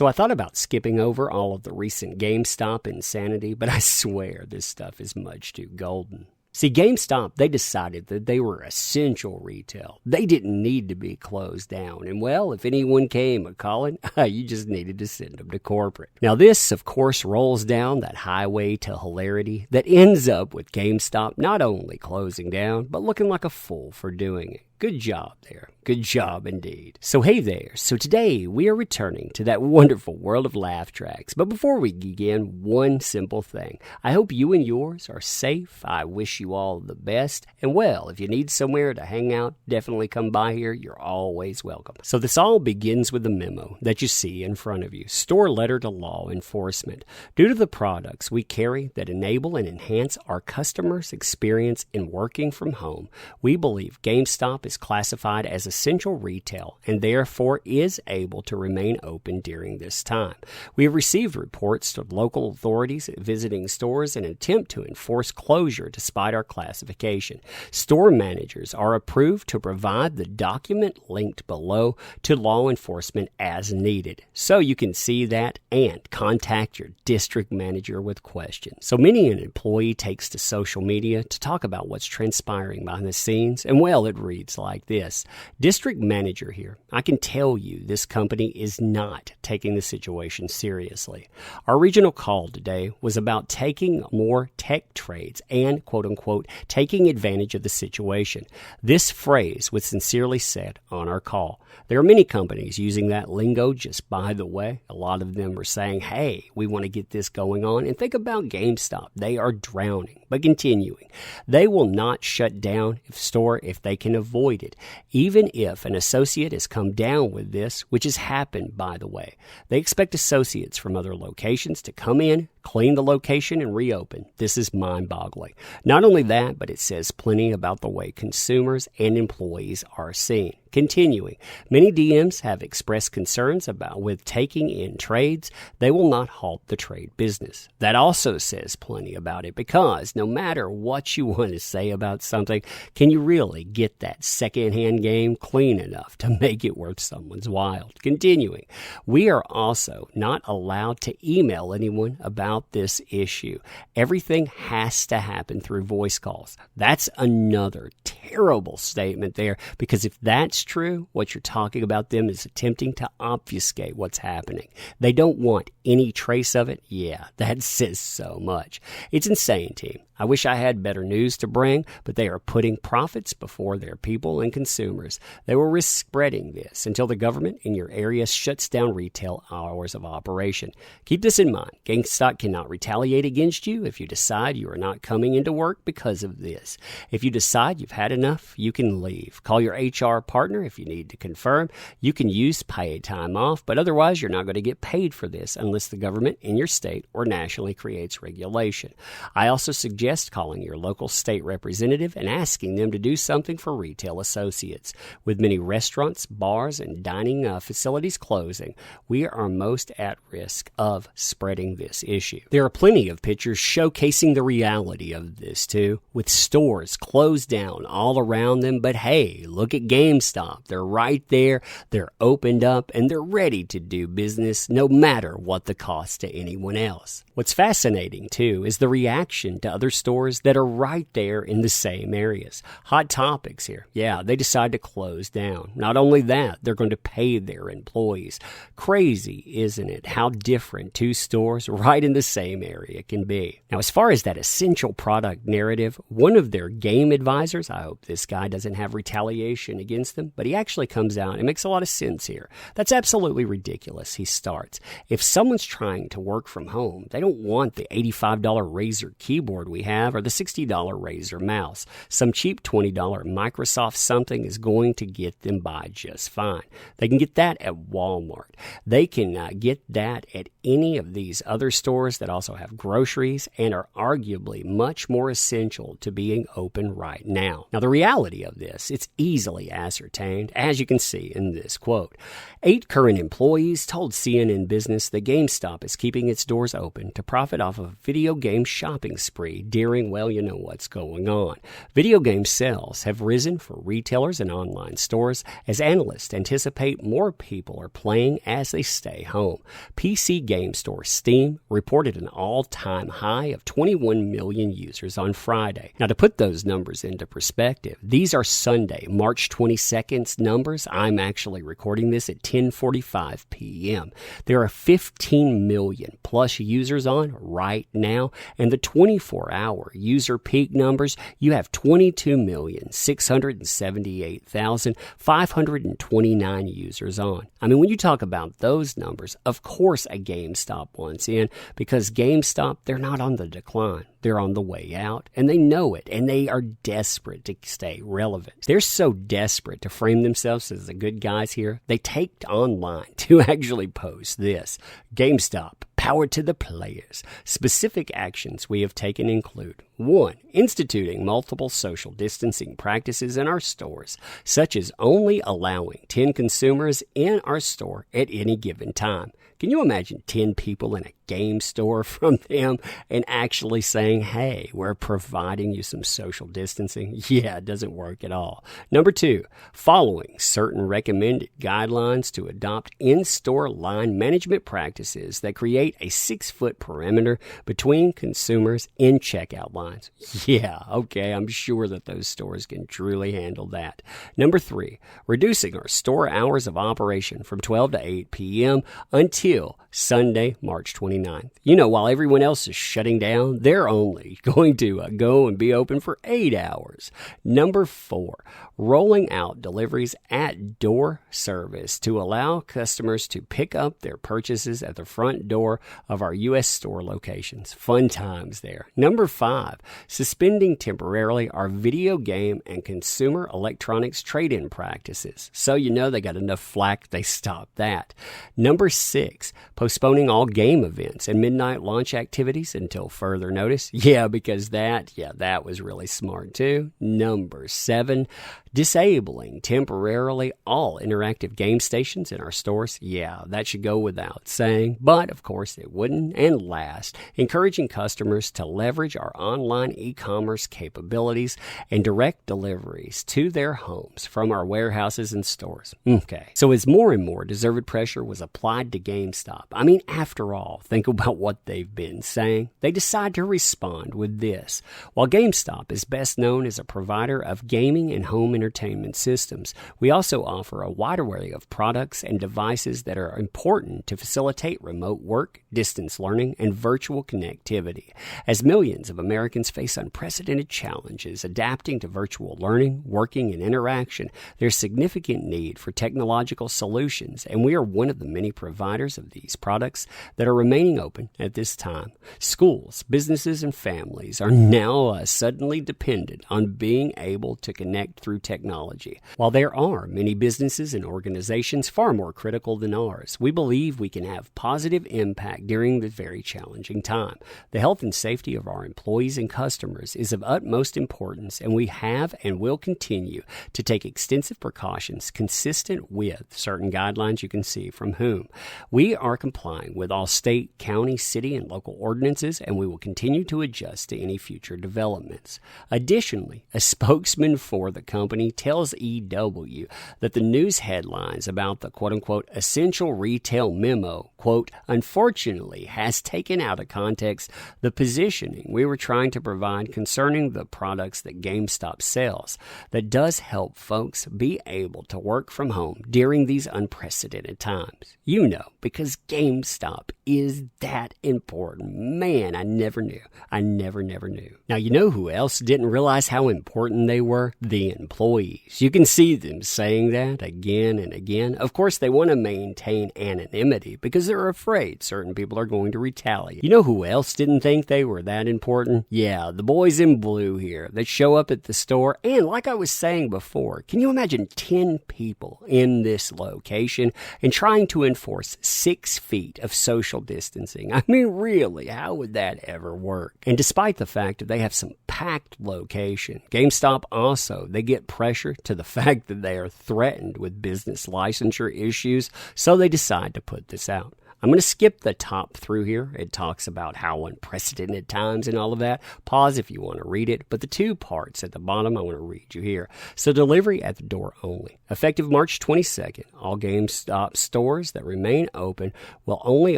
So I thought about skipping over all of the recent GameStop insanity, but I swear this stuff is much too golden. See, GameStop, they decided that they were essential retail. They didn't need to be closed down. And well, if anyone came a-calling, you just needed to send them to corporate. Now this, of course, rolls down that highway to hilarity that ends up with GameStop not only closing down, but looking like a fool for doing it. Good job there. Good job indeed. So hey there. So today we are returning to that wonderful world of laugh tracks. But before we begin, one simple thing. I hope you and yours are safe. I wish you all the best. And well, if you need somewhere to hang out, definitely come by here. You're always welcome. So this all begins with the memo that you see in front of you. Store letter to law enforcement. Due to the products we carry that enable and enhance our customers' experience in working from home, we believe GameStop is classified as essential retail and therefore is able to remain open during this time. We have received reports of local authorities visiting stores in an attempt to enforce closure despite our classification. Store managers are approved to provide the document linked below to law enforcement as needed. So you can see that and contact your district manager with questions. So many an employee takes to social media to talk about what's transpiring behind the scenes, and well, it reads like this. District manager here. I can tell you this company is not taking the situation seriously. Our regional call today was about taking more tech trades and, quote unquote, taking advantage of the situation. This phrase was sincerely said on our call. There are many companies using that lingo just by the way. A lot of them are saying, hey, we want to get this going on. And think about GameStop. They are drowning, but continuing. They will not shut down if they can avoid it. Even if an associate has come down with this, which has happened, by the way. They expect associates from other locations to come in, clean the location, and reopen. This is mind-boggling. Not only that, but it says plenty about the way consumers and employees are seen. Continuing, many DMs have expressed concerns about with taking in trades. They will not halt the trade business. That also says plenty about it because no matter what you want to say about something, can you really get that secondhand game clean enough to make it worth someone's while? Continuing, we are also not allowed to email anyone about this issue. Everything has to happen through voice calls. That's another terrible statement there because if that's true, what you're talking about them is attempting to obfuscate what's happening. They don't want any trace of it. Yeah, that says so much. It's insane, team. I wish I had better news to bring, but they are putting profits before their people and consumers. They will risk spreading this until the government in your area shuts down retail hours of operation. Keep this in mind. GameStop cannot retaliate against you if you decide you are not coming into work because of this. If you decide you've had enough, you can leave. Call your HR partner if you need to confirm. You can use paid time off, but otherwise you're not going to get paid for this unless the government in your state or nationally creates regulation. I also suggest calling your local state representative and asking them to do something for retail associates. With many restaurants, bars, and dining facilities closing, we are most at risk of spreading this issue. There are plenty of pictures showcasing the reality of this too, with stores closed down all around them, but hey, look at GameStop. They're right there, they're opened up, and they're ready to do business no matter what the cost to anyone else. What's fascinating too is the reaction to other stores that are right there in the same areas. Hot Topics here. Yeah, they decide to close down. Not only that, they're going to pay their employees. Crazy, isn't it, how different two stores right in the same area can be. Now, as far as that essential product narrative, one of their game advisors, I hope this guy doesn't have retaliation against them, but he actually comes out and makes a lot of sense here. That's absolutely ridiculous, he starts. If someone's trying to work from home, they don't want the $85 Razer keyboard we have or the $60 Razer mouse. Some cheap $20 Microsoft something is going to get them by just fine. They can get that at Walmart. They can get that at any of these other stores that also have groceries and are arguably much more essential to being open right now. Now, the reality of this, it's easily ascertained, as you can see in this quote. 8 current employees told CNN Business that GameStop is keeping its doors open to profit off of a video game shopping spree during, well, you know what's going on. Video game sales have risen for retailers and online stores as analysts anticipate more people are playing as they stay home. PC game store Steam reported an all-time high of 21 million users on Friday. Now, to put those numbers into perspective, these are Sunday, March 22nd's numbers. I'm actually recording this at 10:45 p.m. There are 15 million plus users on right now, and the 24-hour user peak numbers, you have 22,678,529 users on. I mean, when you talk about those numbers, of course a GameStop wants in, because GameStop, they're not on the decline. They're on the way out, and they know it, and they are desperate to stay relevant. They're so desperate to frame themselves as the good guys here, they take online to actually post this: GameStop, power to the players. Specific actions we have taken include: 1. Instituting multiple social distancing practices in our stores, such as only allowing 10 consumers in our store at any given time. Can you imagine 10 people in a game store from them and actually saying, hey, we're providing you some social distancing? Yeah, it doesn't work at all. Number 2, following certain recommended guidelines to adopt in-store line management practices that create a 6-foot perimeter between consumers in checkout lines. Yeah, okay, I'm sure that those stores can truly handle that. Number 3, reducing our store hours of operation from 12 to 8 p.m. until Sunday, March 29th. You know, while everyone else is shutting down, they're only going to go and be open for 8 hours. Number 4, rolling out deliveries at door service to allow customers to pick up their purchases at the front door of our U.S. store locations. Fun times there. Number 5, suspending temporarily our video game and consumer electronics trade-in practices. So you know they got enough flack, they stopped that. Number 6, postponing all game events and midnight launch activities until further notice. Yeah, because that was really smart too. Number 7, disabling temporarily all interactive game stations in our stores. Yeah, that should go without saying, but of course it wouldn't. And last, encouraging customers to leverage our online e-commerce capabilities and direct deliveries to their homes from our warehouses and stores. Okay, so as more and more deserved pressure was applied to GameStop, I mean, after all, think about what they've been saying. They decide to respond with this. While GameStop is best known as a provider of gaming and home entertainment systems, we also offer a wide array of products and devices that are important to facilitate remote work, distance learning, and virtual connectivity. As millions of Americans face unprecedented challenges adapting to virtual learning, working, and interaction, there's significant need for technological solutions, and we are one of the many providers of these products that are remaining open at this time. Schools, businesses, and families are now suddenly dependent on being able to connect through technology. While there are many businesses and organizations far more critical than ours, we believe we can have positive impact during this very challenging time. The health and safety of our employees and customers is of utmost importance, and we have and will continue to take extensive precautions consistent with certain guidelines you can see from whom. We are complying with all state, county, city, and local ordinances, and we will continue to adjust to any future developments. Additionally, a spokesman for the company tells EW that the news headlines about the quote-unquote essential retail memo, quote, unfortunately has taken out of context the positioning we were trying to provide concerning the products that GameStop sells that does help folks be able to work from home during these unprecedented times. You know, because GameStop is that important. Man, I never knew. I never knew. Now, you know who else didn't realize how important they were? The employees. You can see them saying that again and again. Of course, they want to maintain anonymity because they're afraid certain people are going to retaliate. You know who else didn't think they were that important? Yeah, the boys in blue here that show up at the store. And like I was saying before, can you imagine 10 people in this location and trying to enforce 6 feet of social distancing? I mean, really, how would that ever work? And despite the fact that they have some packed location, GameStop also, they get pressure to the fact that they are threatened with business licensure issues, so they decide to put this out. I'm going to skip the top through here. It talks about how unprecedented times and all of that. Pause if you want to read it. But the two parts at the bottom, I want to read you here. So delivery at the door only. Effective March 22nd, all GameStop stores that remain open will only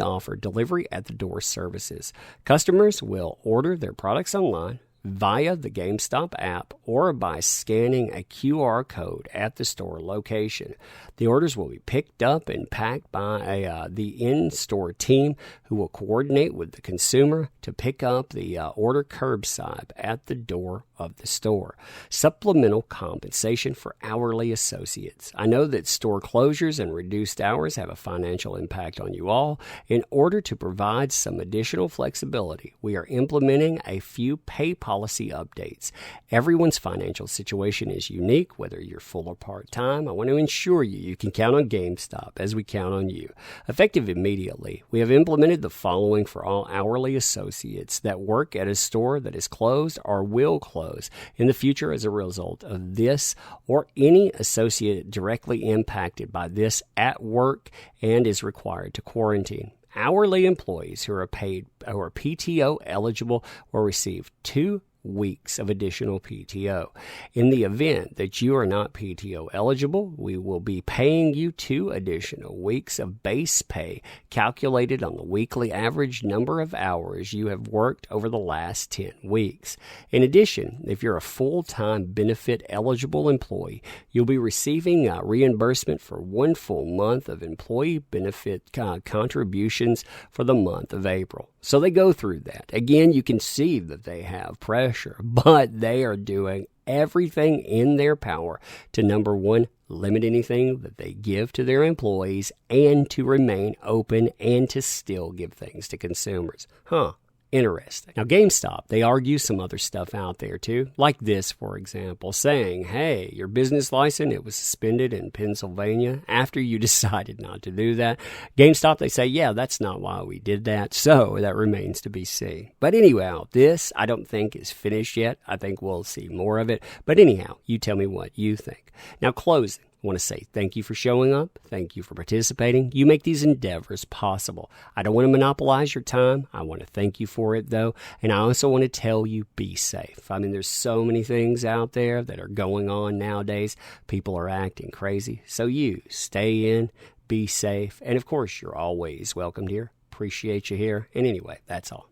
offer delivery at the door services. Customers will order their products online via the GameStop app or by scanning a QR code at the store location. The orders will be picked up and packed by the in-store team who will coordinate with the consumer to pick up the order curbside at the door of the store. Supplemental compensation for hourly associates. I know that store closures and reduced hours have a financial impact on you all. In order to provide some additional flexibility, we are implementing a few pay policy updates. Everyone's financial situation is unique, whether you're full or part-time. I want to ensure you can count on GameStop as we count on you. Effective immediately, we have implemented the following for all hourly associates that work at a store that is closed or will close in the future as a result of this, or any associate directly impacted by this at work and is required to quarantine. Hourly employees who are PTO eligible will receive 2 weeks of additional PTO. In the event that you are not PTO eligible, we will be paying you 2 additional weeks of base pay calculated on the weekly average number of hours you have worked over the last 10 weeks. In addition, if you're a full-time benefit eligible employee, you'll be receiving reimbursement for 1 full month of employee benefit contributions for the month of April. So they go through that. Again, you can see that they have pressure, but they are doing everything in their power to, number one, limit anything that they give to their employees and to remain open and to still give things to consumers. Interesting. Now, GameStop, they argue some other stuff out there too, like this, for example, saying, hey, your business license, it was suspended in Pennsylvania after you decided not to do that. GameStop, they say, yeah, that's not why we did that, so that remains to be seen. But anyhow, this I don't think is finished yet. I think we'll see more of it. But anyhow, you tell me what you think. Now, closing. I want to say thank you for showing up. Thank you for participating. You make these endeavors possible. I don't want to monopolize your time. I want to thank you for it, though. And I also want to tell you, be safe. I mean, there's so many things out there that are going on nowadays. People are acting crazy. So you stay in, be safe. And of course, you're always welcomed here. Appreciate you here. And anyway, that's all.